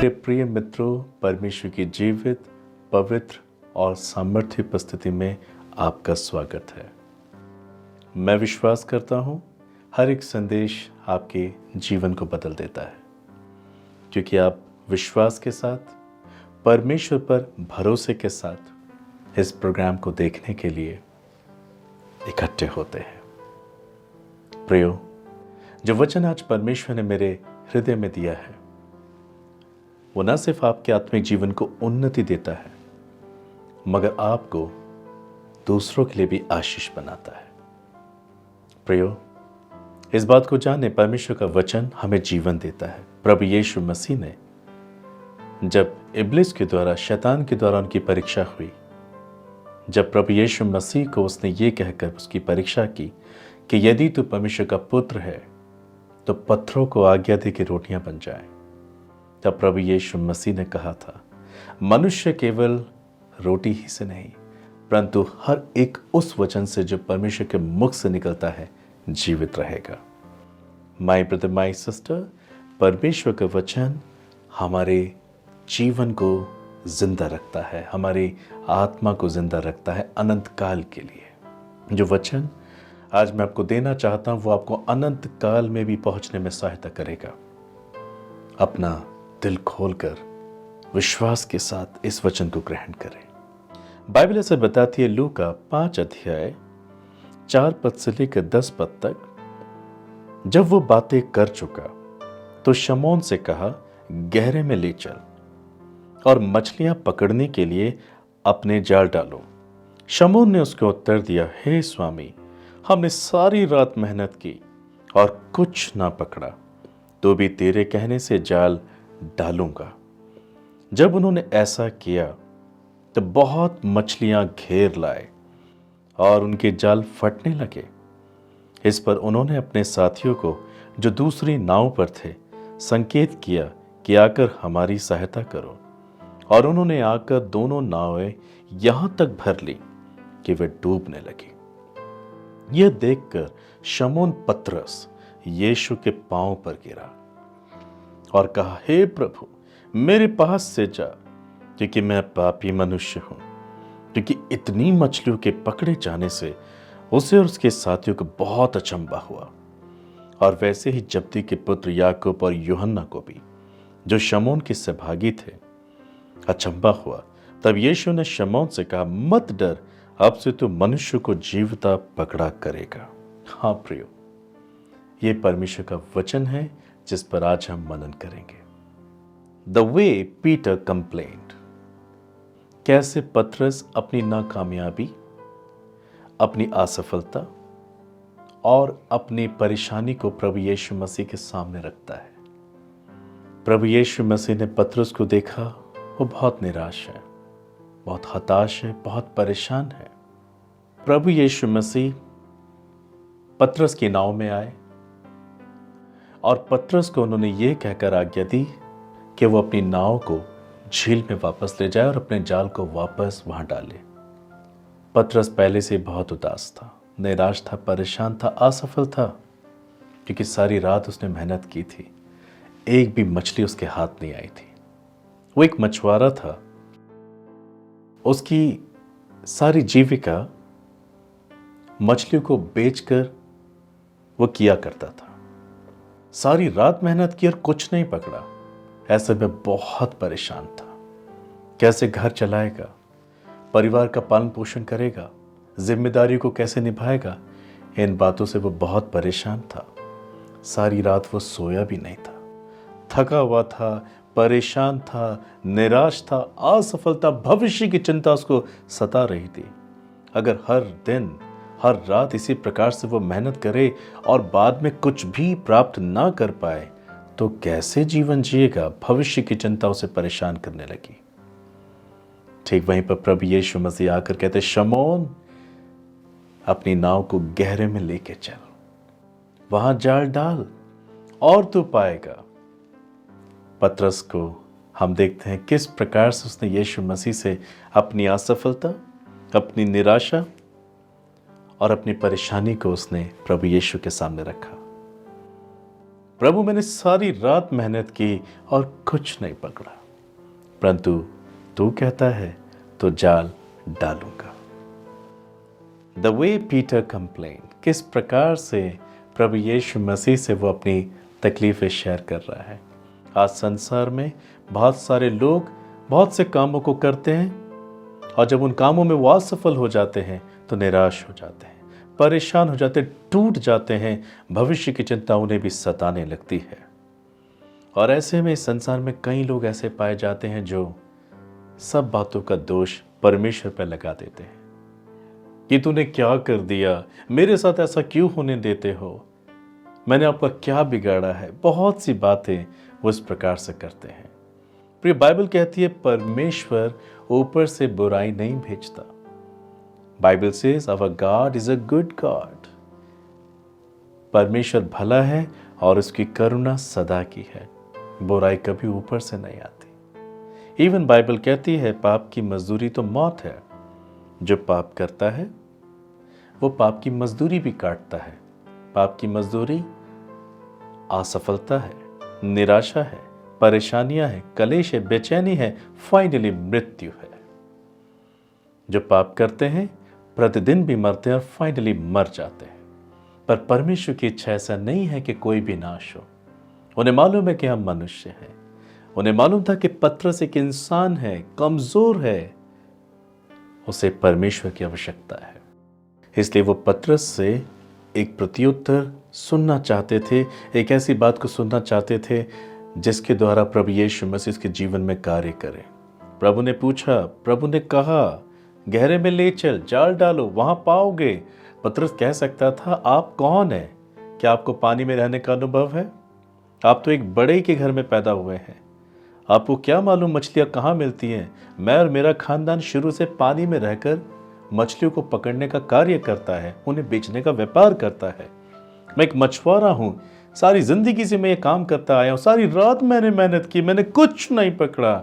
मेरे प्रिय मित्रों, परमेश्वर की जीवित, पवित्र और सामर्थ्य उपस्थिति में आपका स्वागत है। मैं विश्वास करता हूँ हर एक संदेश आपके जीवन को बदल देता है, क्योंकि आप विश्वास के साथ, परमेश्वर पर भरोसे के साथ इस प्रोग्राम को देखने के लिए इकट्ठे होते हैं। प्रियो, जो वचन आज परमेश्वर ने मेरे हृदय में दिया है, वो न सिर्फ आपके आत्मिक जीवन को उन्नति देता है, मगर आपको दूसरों के लिए भी आशीष बनाता है। प्रियो, इस बात को जाने, परमेश्वर का वचन हमें जीवन देता है। प्रभु यीशु मसीह ने जब इब्लिस के द्वारा, शैतान के द्वारा उनकी परीक्षा हुई, जब प्रभु यीशु मसीह को उसने ये कहकर उसकी परीक्षा की कि यदि तू परमेश्वर का पुत्र है तो पत्थरों को आज्ञा दे कि रोटियां बन जाएं, तब प्रभु यीशु मसीह ने कहा था, मनुष्य केवल रोटी ही से नहीं परंतु हर एक उस वचन से जो परमेश्वर के मुख से निकलता है जीवित रहेगा। माय ब्रदर, माय सिस्टर, परमेश्वर का वचन हमारे जीवन को जिंदा रखता है, हमारी आत्मा को जिंदा रखता है अनंत काल के लिए। जो वचन आज मैं आपको देना चाहता हूं वो आपको अनंत काल में भी पहुंचने में सहायता करेगा। अपना दिल खोलकर विश्वास के साथ इस वचन को ग्रहण करें। बाइबल ऐसे बताती है, लूका 5 अध्याय 4 पद से लेकर 10 पद तक, जब वो बातें कर चुका तो शमौन से कहा, गहरे में ले चल और मछलियां पकड़ने के लिए अपने जाल डालो। शमौन ने उसको उत्तर दिया, हे स्वामी, हमने सारी रात मेहनत की और कुछ ना पकड़ा, तो भी तेरे कहने से जाल डालूंगा। जब उन्होंने ऐसा किया तो बहुत मछलियां घेर लाए और उनके जाल फटने लगे। इस पर उन्होंने अपने साथियों को जो दूसरी नाव पर थे संकेत किया कि आकर हमारी सहायता करो, और उन्होंने आकर दोनों नावें यहां तक भर ली कि वे डूबने लगी। यह देखकर शमौन पतरस यीशु के पांव पर गिरा और कहा, हे प्रभु, मेरे पास से जा, क्योंकि मैं पापी मनुष्य हूं। क्योंकि इतनी मछलियों के पकड़े जाने से उसे और उसके साथियों को बहुत अचंभा हुआ, और वैसे ही जब्दी के पुत्र याकूब और यूहन्ना को भी, जो शमौन के सहभागी थे, अचंभा हुआ। तब यीशु ने शमौन से कहा, मत डर, अब से तू मनुष्य को जीवता पकड़ा करेगा। हाँ प्रियो, ये परमेश्वर का वचन है जिस पर आज हम मनन करेंगे। द वे पीटर कंप्लेन्ड, कैसे पतरस अपनी नाकामयाबी, अपनी असफलता और अपनी परेशानी को प्रभु यीशु मसीह के सामने रखता है। प्रभु यीशु मसीह ने पतरस को देखा, वो बहुत निराश है, बहुत हताश है, बहुत परेशान है। प्रभु यीशु मसीह पतरस की नाव में आए और पतरस को उन्होंने ये कहकर आज्ञा दी कि वो अपनी नाव को झील में वापस ले जाए और अपने जाल को वापस वहां डाले। पतरस पहले से बहुत उदास था, निराश था, परेशान था, असफल था, क्योंकि सारी रात उसने मेहनत की थी, एक भी मछली उसके हाथ नहीं आई थी। वो एक मछुआरा था, उसकी सारी जीविका मछलियों को बेचकर वो किया करता था। सारी रात मेहनत की और कुछ नहीं पकड़ा। ऐसे में बहुत परेशान था, कैसे घर चलाएगा, परिवार का पालन पोषण करेगा, जिम्मेदारी को कैसे निभाएगा, इन बातों से वो बहुत परेशान था। सारी रात वो सोया भी नहीं था, थका हुआ था, परेशान था, निराश था, असफलता, भविष्य की चिंता उसको सता रही थी। अगर हर दिन, हर रात इसी प्रकार से वो मेहनत करे और बाद में कुछ भी प्राप्त ना कर पाए तो कैसे जीवन जिएगा? भविष्य की चिंता उसे परेशान करने लगी। ठीक वहीं पर प्रभु यीशु मसीह आकर कहते, शमौन, अपनी नाव को गहरे में लेके चल, वहां जाल डाल और तू पाएगा। पतरस को हम देखते हैं किस प्रकार से उसने यीशु मसीह से अपनी असफलता, अपनी निराशा और अपनी परेशानी को उसने प्रभु यीशु के सामने रखा। प्रभु मैंने सारी रात मेहनत की और कुछ नहीं पकड़ा, परंतु तू कहता है तो जाल डालूंगा। द वे पीटर कंप्लेन, किस प्रकार से प्रभु यीशु मसीह से वो अपनी तकलीफ़ें शेयर कर रहा है। आज संसार में बहुत सारे लोग बहुत से कामों को करते हैं और जब उन कामों में वो असफल हो जाते हैं तो निराश हो जाते हैं, परेशान हो जाते हैं, टूट जाते हैं, भविष्य की चिंता उन्हें भी सताने लगती है। और ऐसे में इस संसार में कई लोग ऐसे पाए जाते हैं जो सब बातों का दोष परमेश्वर पर लगा देते हैं कि तूने क्या कर दिया, मेरे साथ ऐसा क्यों होने देते हो, मैंने आपका क्या बिगाड़ा है। बहुत सी बातें वो इस प्रकार से करते हैं। प्रिय, बाइबल कहती है परमेश्वर ऊपर से बुराई नहीं भेजता। Bible says our God is a good God. परमेश्वर भला है और उसकी करुणा सदा की है। बुराई कभी ऊपर से नहीं आती। इवन बाइबल कहती है पाप की मजदूरी तो मौत है। जो पाप करता है वो पाप की मजदूरी भी काटता है। पाप की मजदूरी असफलता है, निराशा है, परेशानियां है, कलेश है, बेचैनी है, फाइनली मृत्यु है। जो पाप करते हैं प्रतिदिन भी मरते हैं और फाइनली मर जाते हैं। पर परमेश्वर की इच्छा ऐसा नहीं है कि कोई भी नाश हो। उन्हें मालूम है कि हम मनुष्य हैं। उन्हें मालूम था कि पतरस एक इंसान है, कमजोर है, उसे परमेश्वर की आवश्यकता है। इसलिए वो पतरस से एक प्रत्युत्तर सुनना चाहते थे, एक ऐसी बात को सुनना चाहते थे जिसके द्वारा प्रभु यीशु मसीह के जीवन में कार्य करे। प्रभु ने पूछा, प्रभु ने कहा गहरे में ले चल, जाल डालो, वहां पाओगे। पतरस कह सकता था आप कौन है, क्या आपको पानी में रहने का अनुभव है? आप तो एक बड़े के घर में पैदा हुए हैं, आपको क्या मालूम मछलियां कहाँ मिलती हैं? मैं और मेरा खानदान शुरू से पानी में रहकर मछलियों को पकड़ने का कार्य करता है, उन्हें बेचने का व्यापार करता है। मैं एक मछुआरा हूं, सारी जिंदगी से मैं ये काम करता आया हूं, सारी रात मैंने मेहनत की, मैंने कुछ नहीं पकड़ा।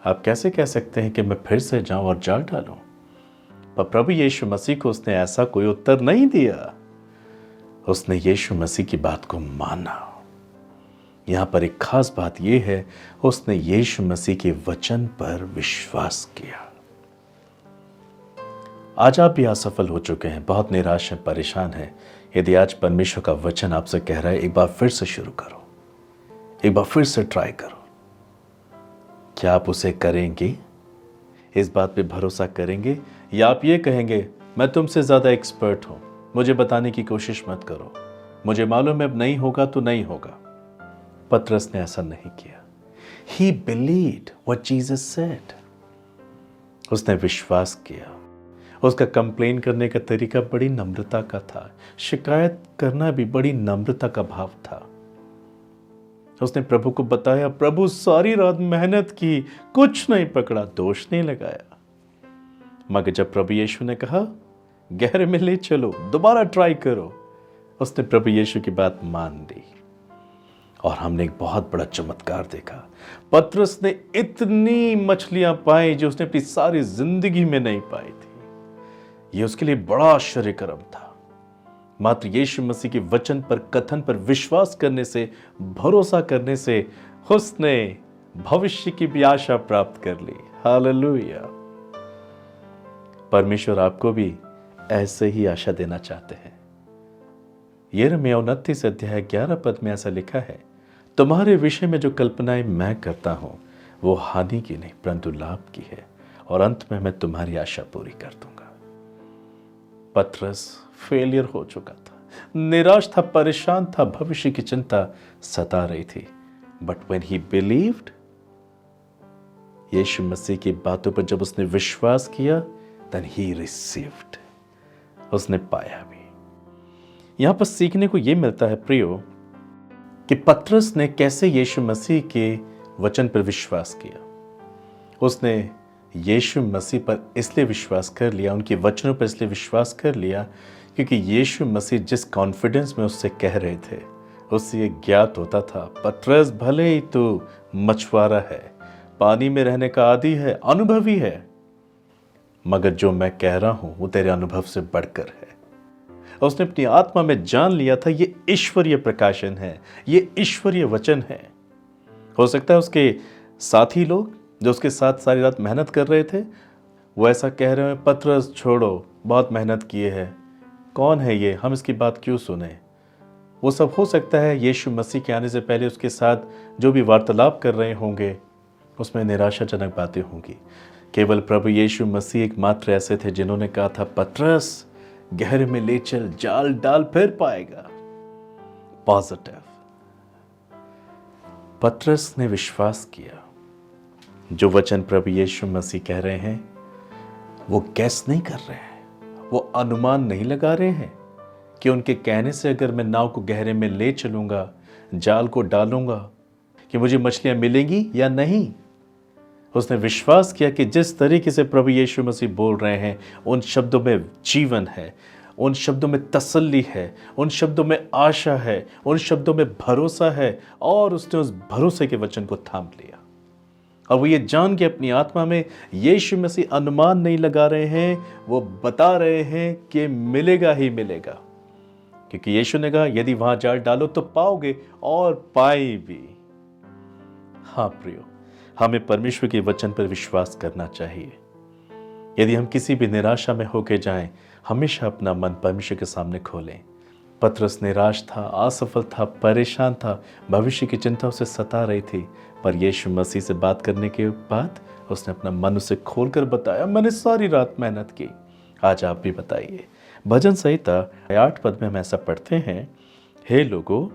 आप कैसे कह सकते हैं कि मैं फिर से जाऊं और जाल डालूं? पर प्रभु यीशु मसीह को उसने ऐसा कोई उत्तर नहीं दिया। उसने यीशु मसीह की बात को माना। यहां पर एक खास बात यह है, उसने यीशु मसीह के वचन पर विश्वास किया। आज आप भी असफल हो चुके हैं, बहुत निराश हैं, परेशान हैं। यदि आज परमेश्वर का वचन आपसे कह रहा है एक बार फिर से शुरू करो, एक बार फिर से ट्राई करो, क्या आप उसे करेंगे? इस बात पे भरोसा करेंगे या आप ये कहेंगे मैं तुमसे ज्यादा एक्सपर्ट हूं, मुझे बताने की कोशिश मत करो, मुझे मालूम है अब नहीं होगा तो नहीं होगा। पतरस ने ऐसा नहीं किया। He believed what Jesus said. उसने विश्वास किया। उसका कंप्लेन करने का तरीका बड़ी नम्रता का था, शिकायत करना भी बड़ी नम्रता का भाव था। उसने प्रभु को बताया, प्रभु सारी रात मेहनत की, कुछ नहीं पकड़ा, दोष नहीं लगाया। मगर जब प्रभु यीशु ने कहा गहरे में ले चलो, दोबारा ट्राई करो, उसने प्रभु यीशु की बात मान ली। और हमने एक बहुत बड़ा चमत्कार देखा। पतरस ने इतनी मछलियां पाई जो उसने अपनी सारी जिंदगी में नहीं पाई थी। यह उसके लिए बड़ा आश्चर्यकरम था। मात्र यीशु मसीह के वचन पर, कथन पर विश्वास करने से, भरोसा करने से उसने भविष्य की भी आशा प्राप्त कर ली। हालेलुया। परमेश्वर आपको भी ऐसे ही आशा देना चाहते हैं। यिर्मयाह 29 अध्याय 11 पद में ऐसा लिखा है, तुम्हारे विषय में जो कल्पनाएं मैं करता हूं वो हानि की नहीं परंतु लाभ की है, और अंत में मैं तुम्हारी आशा पूरी कर दूंगा। पतरस फेलियर हो चुका था, निराश था, परेशान था, भविष्य की चिंता सता रही थी। बट व्हेन ही बिलीव्ड, यीशु मसीह की बातों पर जब उसने विश्वास किया, देन ही रिसीव्ड, उसने पाया भी। यहां पर सीखने को यह मिलता है प्रियो कि पतरस ने कैसे यीशु मसीह के वचन पर विश्वास किया। उसने यीशु मसीह पर इसलिए विश्वास कर लिया, उनके वचनों पर इसलिए विश्वास कर लिया क्योंकि यीशु मसीह जिस कॉन्फिडेंस में उससे कह रहे थे उससे ये ज्ञात होता था, पतरस भले ही तू मछुआरा है, पानी में रहने का आदी है, अनुभवी है, मगर जो मैं कह रहा हूं वो तेरे अनुभव से बढ़कर है। उसने अपनी आत्मा में जान लिया था ये ईश्वरीय प्रकाशन है, ये ईश्वरीय वचन है। हो सकता है उसके साथी लोग जो उसके साथ सारी रात मेहनत कर रहे थे वो ऐसा कह रहे हैं, पतरस छोड़ो, बहुत मेहनत किए हैं, कौन है ये, हम इसकी बात क्यों सुने। वो सब हो सकता है यीशु मसीह के आने से पहले उसके साथ जो भी वार्तालाप कर रहे होंगे उसमें निराशाजनक बातें होंगी। केवल प्रभु यीशु मसीह एकमात्र ऐसे थे जिन्होंने कहा था, पतरस गहरे में ले चल, जाल डाल, फिर पाएगा। पॉजिटिव। पतरस ने विश्वास किया। जो वचन प्रभु यीशु मसीह कह रहे हैं वो गैस नहीं कर रहे हैं, वो अनुमान नहीं लगा रहे हैं कि उनके कहने से अगर मैं नाव को गहरे में ले चलूंगा, जाल को डालूंगा, कि मुझे मछलियां मिलेंगी या नहीं। उसने विश्वास किया कि जिस तरीके से प्रभु यीशु मसीह बोल रहे हैं उन शब्दों में जीवन है, उन शब्दों में तसल्ली है, उन शब्दों में आशा है, उन शब्दों में भरोसा है, और उसने उस भरोसे के वचन को थाम लिया। और वो ये जान के अपनी आत्मा में यीशु मसीह अनुमान नहीं लगा रहे हैं, वो बता रहे हैं कि मिलेगा ही मिलेगा, क्योंकि यीशु ने कहा यदि वहां जाल डालो तो पाओगे और पाए भी। हाँ प्रियो, हमें परमेश्वर के वचन पर विश्वास करना चाहिए। यदि हम किसी भी निराशा में होके जाएं, हमेशा अपना मन परमेश्वर के सामने खोलें। पतरस निराश था, असफल था, परेशान था, भविष्य की चिंता उसे सता रही थी, पर यीशु मसीह से बात करने के बाद उसने अपना मन उसे खोलकर बताया, मैंने सारी रात मेहनत की। आज आप भी बताइए। भजन संहिता 8 पद में हम ऐसा पढ़ते हैं, हे लोगों,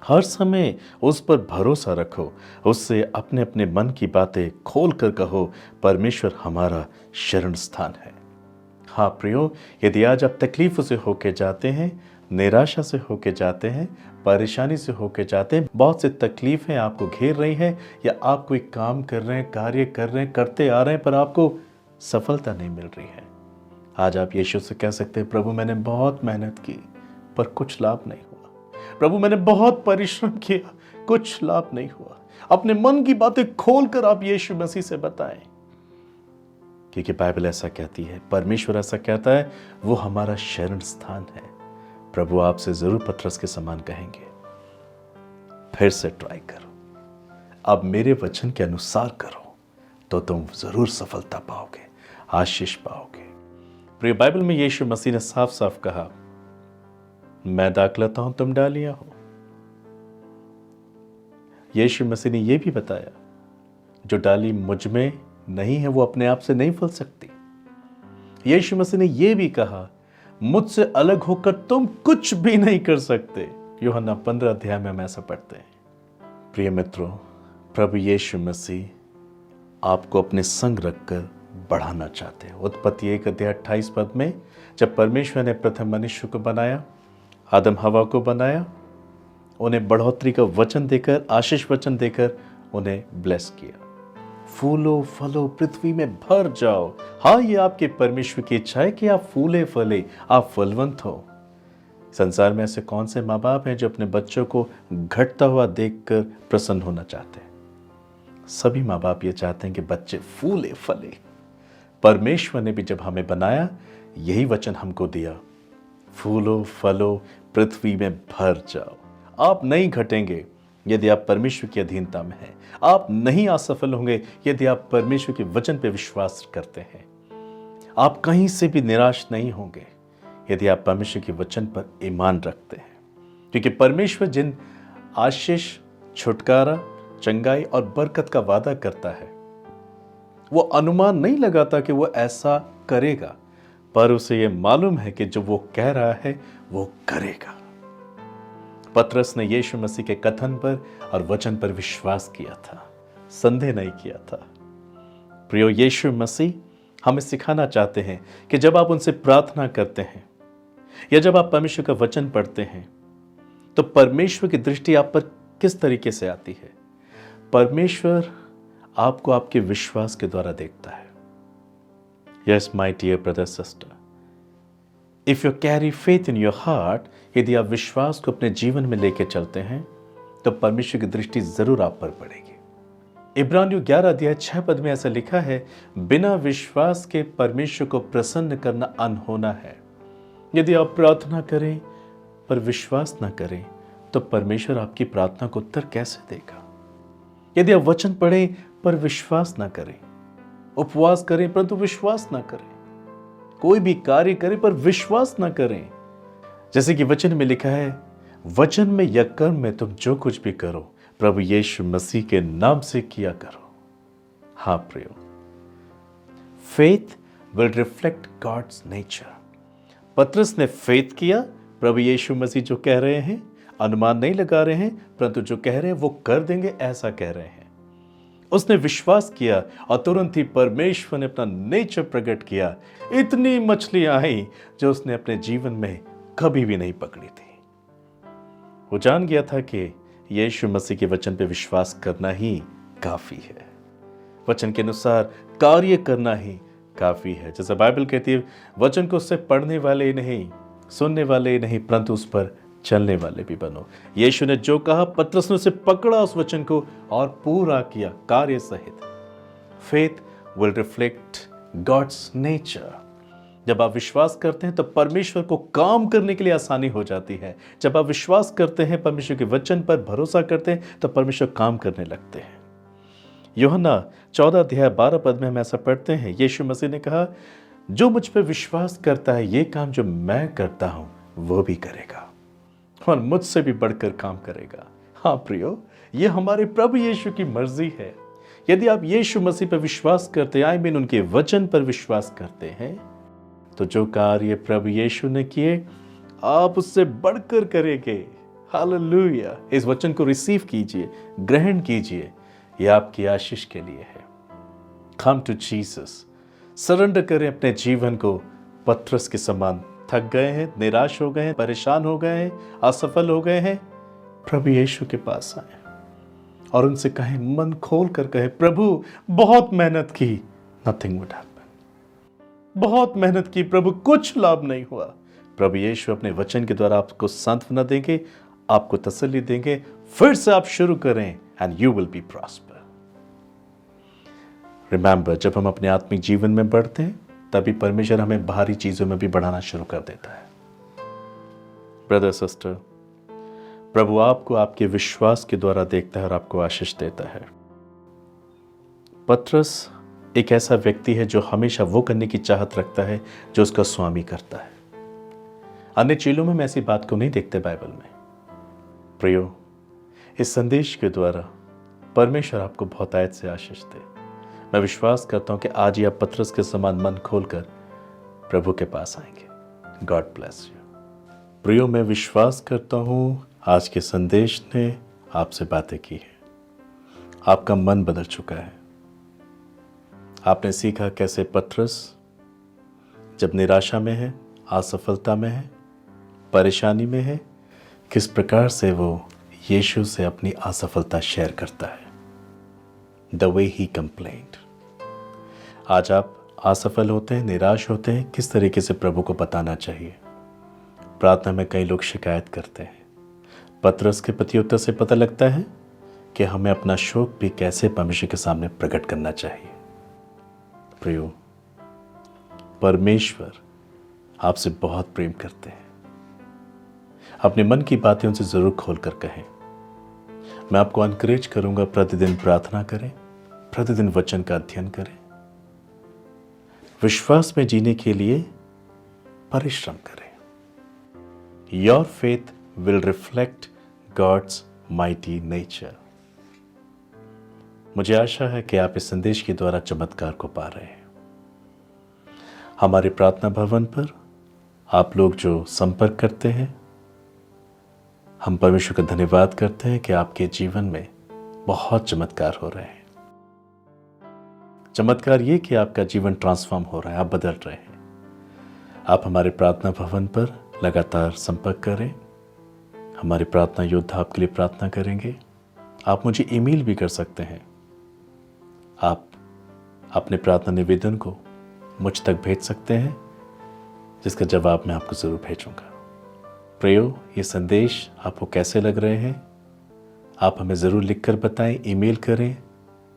हर समय उस पर भरोसा रखो, उससे अपने अपने मन की बातें खोल कर कहो, परमेश्वर हमारा शरण स्थान है। हाँ प्रियो, यदि आज आप तकलीफों से होके जाते हैं, निराशा से होके जाते हैं, परेशानी से होके जाते हैं, बहुत से तकलीफें आपको घेर रही हैं, या आप कोई काम कर रहे हैं, कार्य कर रहे हैं, करते आ रहे हैं, पर आपको सफलता नहीं मिल रही है, आज आप यीशु से कह सकते हैं, प्रभु मैंने बहुत मेहनत की पर कुछ लाभ नहीं हुआ। प्रभु मैंने बहुत परिश्रम किया, कुछ लाभ नहीं हुआ। अपने मन की बातें खोलकर आप यीशु मसीह से बताएं, क्योंकि बाइबल ऐसा कहती है, परमेश्वर ऐसा कहता है, वो हमारा शरण स्थान है। प्रभु आपसे जरूर पतरस के समान कहेंगे, फिर से ट्राई करो, अब मेरे वचन के अनुसार करो तो तुम जरूर सफलता पाओगे, आशीष पाओगे। प्रिय, बाइबल में यीशु मसीह ने साफ साफ कहा, मैं दाखलता हूं, तुम डालियां हो। यीशु मसीह ने यह भी बताया, जो डाली मुझ में नहीं है वो अपने आप से नहीं फल सकती। यीशु मसीह ने यह भी कहा, मुझसे अलग होकर तुम कुछ भी नहीं कर सकते। यूहन्ना 15 अध्याय में हम ऐसा पढ़ते हैं। प्रिय मित्रों, प्रभु यीशु मसीह आपको अपने संग रखकर बढ़ाना चाहते हैं। उत्पत्ति 1 अध्याय 28 पद में जब परमेश्वर ने प्रथम मनुष्य को बनाया, आदम हवा को बनाया, उन्हें बढ़ोतरी का वचन देकर, आशीष वचन देकर उन्हें ब्लेस किया। फूलो फलो, पृथ्वी में भर जाओ। हाँ, ये आपके परमेश्वर की इच्छा है कि आप फूले फले, आप फलवंत हो। संसार में ऐसे कौन से माँ बाप हैं जो अपने बच्चों को घटता हुआ देखकर प्रसन्न होना चाहते हैं? सभी माँ बाप ये चाहते हैं कि बच्चे फूले फले। परमेश्वर ने भी जब हमें बनाया, यही वचन हमको दिया, फूलो फलो, पृथ्वी में भर जाओ। आप नहीं घटेंगे यदि आप परमेश्वर की अधीनता में हैं। आप नहीं असफल होंगे यदि आप परमेश्वर के वचन पर विश्वास करते हैं। आप कहीं से भी निराश नहीं होंगे यदि आप परमेश्वर के वचन पर ईमान रखते हैं, क्योंकि परमेश्वर जिन आशीष, छुटकारा, चंगाई और बरकत का वादा करता है, वो अनुमान नहीं लगाता कि वो ऐसा करेगा, पर उसे ये मालूम है कि जो वो कह रहा है वो करेगा। पतरस ने यीशु मसीह के कथन पर और वचन पर विश्वास किया था, संदेह नहीं किया था। प्रियो, यीशु मसीह हमें सिखाना चाहते हैं कि जब आप उनसे प्रार्थना करते हैं या जब आप परमेश्वर का वचन पढ़ते हैं, तो परमेश्वर की दृष्टि आप पर किस तरीके से आती है। परमेश्वर आपको आपके विश्वास के द्वारा देखता है। Yes my dear brother sister, if you carry faith in your heart, यदि आप विश्वास को अपने जीवन में लेकर चलते हैं तो परमेश्वर की दृष्टि जरूर आप पर पड़ेगी। इब्रानियों 11 अध्याय 6 पद में ऐसा लिखा है, बिना विश्वास के परमेश्वर को प्रसन्न करना अनहोना है। यदि आप प्रार्थना करें पर विश्वास ना करें तो परमेश्वर आपकी प्रार्थना को उत्तर कैसे देगा? यदि आप वचन पढ़ें पर विश्वास ना करें, उपवास करें परंतु विश्वास ना करें, कोई भी कार्य करें पर विश्वास ना करें, जैसे कि वचन में लिखा है, वचन में या कर्म में तुम जो कुछ भी करो प्रभु यीशु मसीह के नाम से किया करो। हाँ प्रियो, faith will reflect God's nature. पतरस ने फेथ किया, प्रभु यीशु मसीह जो कह रहे हैं, अनुमान नहीं लगा रहे हैं परंतु जो कह रहे हैं वो कर देंगे, ऐसा कह रहे हैं। उसने विश्वास किया और तुरंत ही परमेश्वर ने अपना नेचर प्रकट किया। इतनी मछलियां आई जो उसने अपने जीवन में कभी भी नहीं पकड़ी थी। वो जान गया था कि यीशु मसीह के वचन पे विश्वास करना ही काफी है, वचन के अनुसार कार्य करना ही काफी है। जैसे बाइबल कहती है, वचन को उससे पढ़ने वाले ही नहीं, सुनने वाले ही नहीं परंतु उस पर चलने वाले भी बनो। यीशु ने जो कहा, पतरस ने उसे पकड़ा उस वचन को और पूरा किया कार्य सहित। Faith will reflect God's nature. जब आप विश्वास करते हैं तो परमेश्वर को काम करने के लिए आसानी हो जाती है। जब आप विश्वास करते हैं, परमेश्वर के वचन पर भरोसा करते हैं तो परमेश्वर काम करने लगते हैं। यूहन्ना 14 अध्याय 12 पद में हम ऐसा पढ़ते हैं, यीशु मसीह ने कहा, जो मुझ पर विश्वास करता है ये काम जो मैं करता हूं वो भी करेगा और मुझसे भी बढ़कर काम करेगा। हाँ प्रियो, ये हमारे प्रभु यीशु की मर्जी है। यदि आप यीशु मसीह पर विश्वास करते हैं, आई मीन उनके वचन पर विश्वास करते हैं, तो जो कार्य प्रभु यीशु ने किए आप उससे बढ़कर करेंगे। हालेलुया। इस वचन को रिसीव कीजिए, ग्रहण कीजिए, यह आपकी आशीष के लिए है। कम टू जीसस, सरेंडर करें अपने जीवन को। पतरस के समान थक गए हैं, निराश हो गए हैं, परेशान हो गए हैं, असफल हो गए हैं, प्रभु यीशु के पास आए और उनसे कहें, मन खोल कर कहें, प्रभु बहुत मेहनत की, नथिंग वुड हैपन। बहुत मेहनत की प्रभु, कुछ लाभ नहीं हुआ। प्रभु यीशु अपने वचन के द्वारा आपको सांत्वना देंगे, आपको तसल्ली देंगे। फिर से आप शुरू करें and you will be prosper. Remember, जब हम अपने आत्मिक जीवन में बढ़ते हैं तभी परमेश्वर हमें बाहरी चीजों में भी बढ़ाना शुरू कर देता है। ब्रदर सिस्टर, प्रभु आपको आपके विश्वास के द्वारा देखता है और आपको आशीष देता है। पतरस एक ऐसा व्यक्ति है जो हमेशा वो करने की चाहत रखता है जो उसका स्वामी करता है। अन्य चीलों में हम ऐसी बात को नहीं देखते बाइबल में। प्रियो, इस संदेश के द्वारा परमेश्वर आपको बहुत आयत से आशीष दे। मैं विश्वास करता हूं कि आज ही आप पतरस के समान मन खोलकर प्रभु के पास आएंगे। God bless you. प्रियो, मैं विश्वास करता हूं आज के संदेश ने आपसे बातें की है, आपका मन बदल चुका है। आपने सीखा कैसे पतरस जब निराशा में है, असफलता में है, परेशानी में है, किस प्रकार से वो यीशु से अपनी असफलता शेयर करता है। The way he complained. आज आप असफल होते हैं, निराश होते हैं, किस तरीके से प्रभु को बताना चाहिए। प्रार्थना में कई लोग शिकायत करते हैं। पतरस के प्रत्युत्तर से पता लगता है कि हमें अपना शोक भी कैसे परमेश्वर के सामने प्रकट करना चाहिए। प्रियो, परमेश्वर आपसे बहुत प्रेम करते हैं। अपने मन की बातें उनसे जरूर खोलकर कहें। मैं आपको एनकरेज करूंगा, प्रतिदिन प्रार्थना करें, प्रतिदिन वचन का अध्ययन करें, विश्वास में जीने के लिए परिश्रम करें। Your faith will reflect God's mighty nature. मुझे आशा है कि आप इस संदेश के द्वारा चमत्कार को पा रहे हैं। हमारे प्रार्थना भवन पर आप लोग जो संपर्क करते हैं, हम परमेश्वर का धन्यवाद करते हैं कि आपके जीवन में बहुत चमत्कार हो रहे हैं। चमत्कार ये कि आपका जीवन ट्रांसफॉर्म हो रहा है, आप बदल रहे हैं। आप हमारे प्रार्थना भवन पर लगातार संपर्क करें। हमारे प्रार्थना योद्धा आपके लिए प्रार्थना करेंगे। आप मुझे ईमेल भी कर सकते हैं। आप अपने प्रार्थना निवेदन को मुझ तक भेज सकते हैं, जिसका जवाब मैं आपको ज़रूर भेजूंगा। प्रियो, ये संदेश आपको कैसे लग रहे हैं आप हमें ज़रूर लिखकर बताएं, ईमेल करें,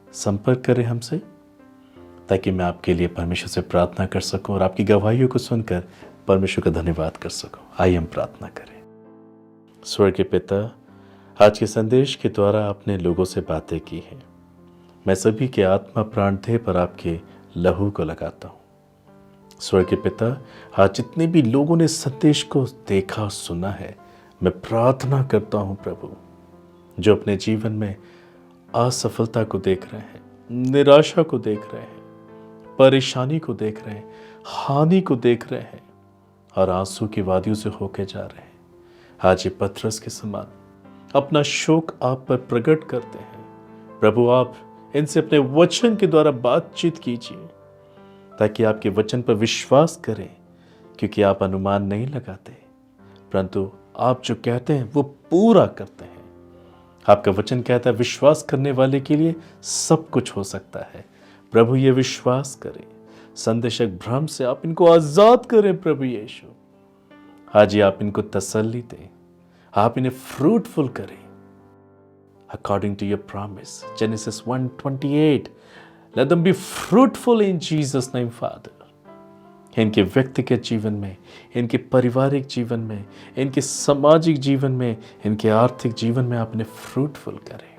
संपर्क करें हमसे, ताकि मैं आपके लिए परमेश्वर से प्रार्थना कर सकूं और आपकी गवाहियों को सुनकर परमेश्वर का धन्यवाद कर सको। आइए हम प्रार्थना करें। स्वर्गीय पिता, आज के संदेश के द्वारा आपने लोगों से बातें की हैं। मैं सभी के आत्मा प्राण देह पर आपके लहू को लगाता हूँ। स्वर्गीय पिता, आज जितने भी लोगों ने संदेश को देखा और सुना है, मैं प्रार्थना करता हूँ प्रभु, जो अपने जीवन में असफलता को देख रहे हैं, निराशा को देख रहे हैं, परेशानी को देख रहे हैं, हानि को देख रहे हैं और आंसू की वादियों से होके जा रहे हैं, आज ये पतरस के समान अपना शोक आप पर प्रकट करते हैं। प्रभु, आप इनसे अपने वचन के द्वारा बातचीत कीजिए ताकि आपके वचन पर विश्वास करें, क्योंकि आप अनुमान नहीं लगाते, परंतु आप जो कहते हैं वो पूरा करते हैं। आपका वचन कहता है विश्वास करने वाले के लिए सब कुछ हो सकता है। प्रभु, ये विश्वास करें, संदेशक भ्रम से आप इनको आजाद करें। प्रभु यीशु, आज ही आप इनको तसल्ली दें, आप इन्हें फ्रूटफुल करें according to your promise, Genesis 1:28। Let them be fruitful in Jesus name father. इनके व्यक्तिगत जीवन में, इनके पारिवारिक जीवन में, इनके सामाजिक जीवन में, इनके आर्थिक जीवन में आप इन्हें फ्रूटफुल करें।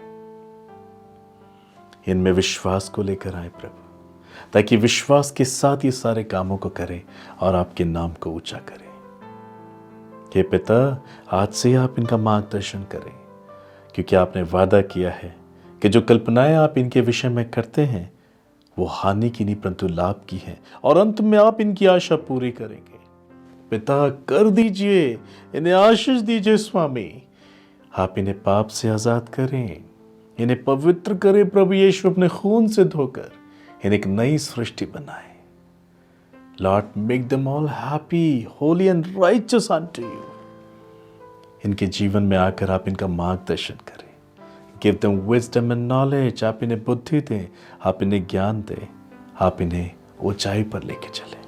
इनमें विश्वास को लेकर आए प्रभु, ताकि विश्वास के साथ ये सारे कामों को करें और आपके नाम को ऊंचा करें। हे पिता, आज से आप इनका मार्गदर्शन करें, क्योंकि आपने वादा किया है कि जो कल्पनाएं आप इनके विषय में करते हैं वो हानि की नहीं परंतु लाभ की है, और अंत में आप इनकी आशा पूरी करेंगे। पिता, कर दीजिए, इन्हें आशीष दीजिए स्वामी। आप इन्हें पाप से आजाद करें, इन्हें पवित्र करें प्रभु यीशु, अपने खून से धोकर इन्हें एक नई सृष्टि बनाए। Lord, make them all happy, Holi and righteous unto you. इनके जीवन में आकर आप इनका मार्गदर्शन करें। Give them wisdom and knowledge. आप इन्हें बुद्धि दें, आप इन्हें ज्ञान दें, आप इन्हें ऊंचाई पर लेके चलें।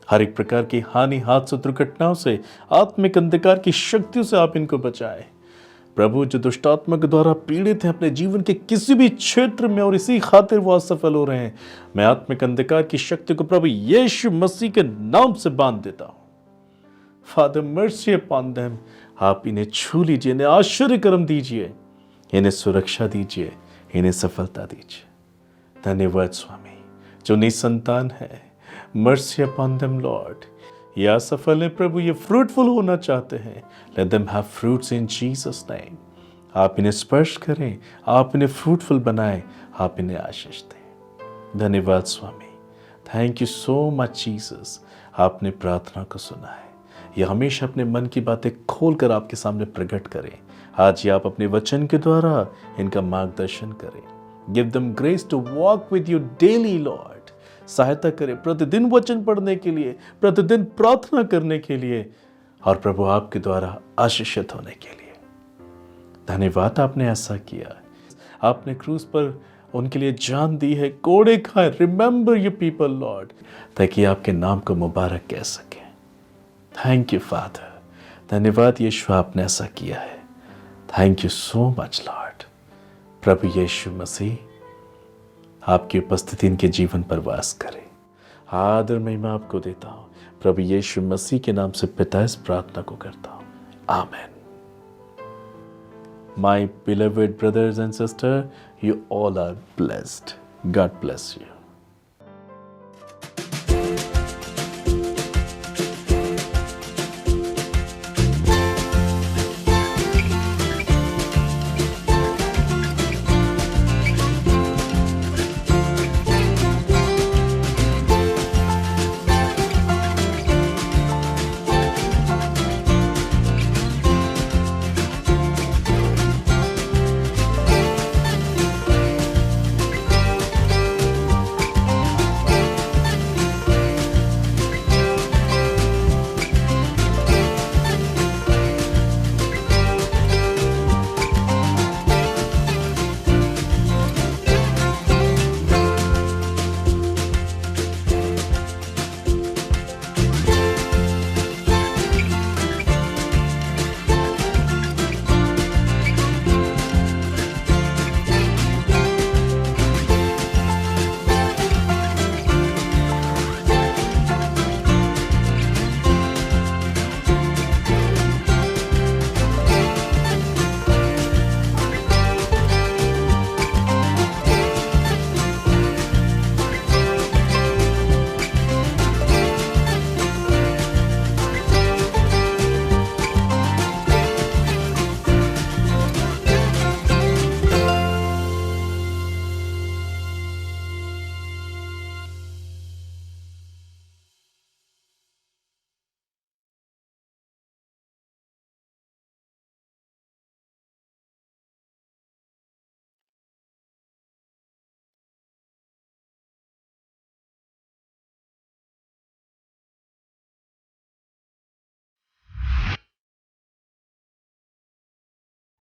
हर एक प्रकार की हानि, हादसों, दुर्घटनाओं से, आत्मिक अंधकार की शक्तियों से आप इनको बचाएं। प्रभु, जो दुष्टात्मा के द्वारा पीड़ित हैं अपने जीवन के किसी भी क्षेत्र में और इसी खातिर वो असफल हो रहे हैं, मैं आत्मिक अंधकार की शक्ति को प्रभु यीशु मसीह के नाम से बांध देता हूं। Father, mercy upon them. आप इन्हें छू लीजिए, इन्हें आश्चर्य कर्म दीजिए, इन्हें सुरक्षा दीजिए, इन्हें सफलता दीजिए। धन्यवाद स्वामी। जो निसंतान है, मर्सी अपॉन देम लॉर्ड। ये असफल है प्रभु, ये फ्रूटफुल होना चाहते हैं। Let them have fruits in Jesus name. आप इन्हें स्पर्श करें, आप इन्हें फ्रूटफुल बनाएं, आप इन्हें आशीष दें। धन्यवाद स्वामी। Thank you so much Jesus. आपने प्रार्थना को सुना है। ये हमेशा अपने मन की बातें खोलकर आपके सामने प्रकट करें। आज ही आप अपने वचन के द्वारा इनका मार्गदर्शन करें। Give them grace to walk with you daily Lord. सहायता करें प्रतिदिन वचन पढ़ने के लिए, प्रतिदिन प्रार्थना करने के लिए, और प्रभु आपके द्वारा आशीषित होने के लिए। धन्यवाद, आपने ऐसा किया। आपने क्रूस पर उनके लिए जान दी है, कोड़े खाए। रिमेंबर यू पीपल लॉर्ड, ताकि आपके नाम को मुबारक कह सके। Thank you father. धन्यवाद यीशु, आपने ऐसा किया है। Thank you so much lord. प्रभु यीशु मसीह, आपकी उपस्थिति इनके जीवन पर वास करे। आदर महिमा आपको देता हूं प्रभु यीशु मसीह के नाम से पिता, इस प्रार्थना को करता हूं। आमेन। My beloved brothers and sisters, you all are blessed. God bless you.